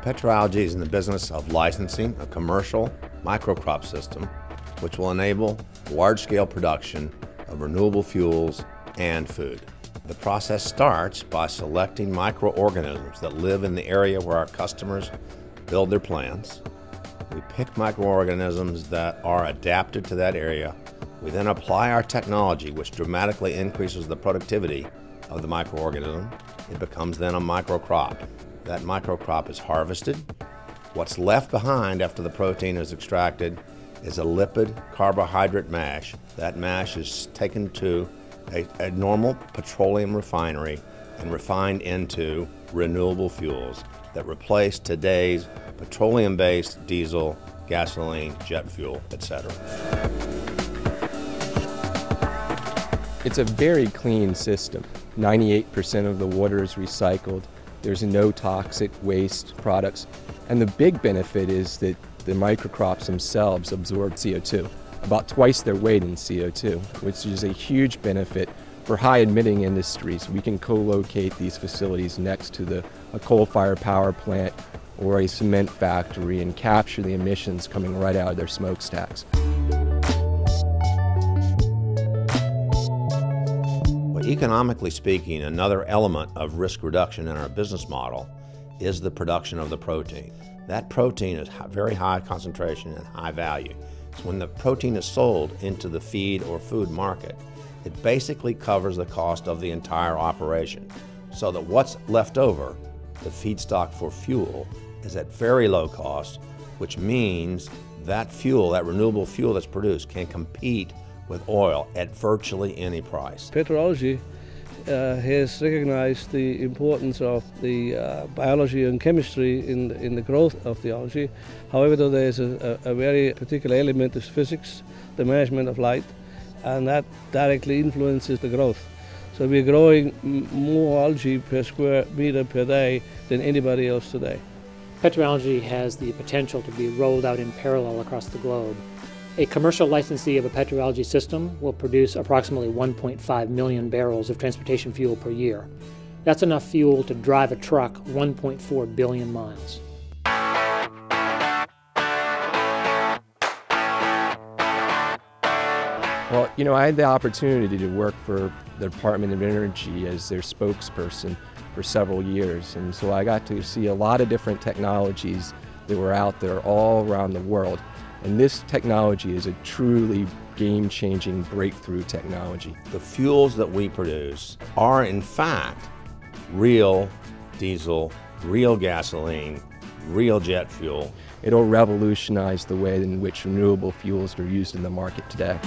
PetroAlgae is in the business of licensing a commercial microcrop system which will enable large-scale production of renewable fuels and food. The process starts by selecting microorganisms that live in the area where our customers build their plants. We pick microorganisms that are adapted to that area. We then apply our technology, which dramatically increases the productivity of the microorganism. It becomes then a microcrop. That microcrop is harvested. What's left behind after the protein is extracted is a lipid carbohydrate mash. That mash is taken to a normal petroleum refinery and refined into renewable fuels that replace today's petroleum-based diesel, gasoline, jet fuel, etc. It's a very clean system. 98% of the water is recycled. There's no toxic waste products. And the big benefit is that the microcrops themselves absorb CO2, about twice their weight in CO2, which is a huge benefit for high-emitting industries. We can co-locate these facilities next to a coal-fired power plant or a cement factory and capture the emissions coming right out of their smokestacks. Economically speaking, another element of risk reduction in our business model is the production of the protein. That protein is very high concentration and high value. So when the protein is sold into the feed or food market, it basically covers the cost of the entire operation. So that what's left over, the feedstock for fuel, is at very low cost, which means that fuel, that renewable fuel that's produced, can compete with oil at virtually any price. PetroAlgae has recognized the importance of the biology and chemistry in the growth of the algae. However, though, there's a very particular element is physics, the management of light, and that directly influences the growth. So we're growing more algae per square meter per day than anybody else today. PetroAlgae has the potential to be rolled out in parallel across the globe. A commercial licensee of a PetroAlgae system will produce approximately 1.5 million barrels of transportation fuel per year. That's enough fuel to drive a truck 1.4 billion miles. Well, you know, I had the opportunity to work for the Department of Energy as their spokesperson for several years, and so I got to see a lot of different technologies that were out there all around the world. And this technology is a truly game-changing breakthrough technology. The fuels that we produce are in fact real diesel, real gasoline, real jet fuel. It'll revolutionize the way in which renewable fuels are used in the market today.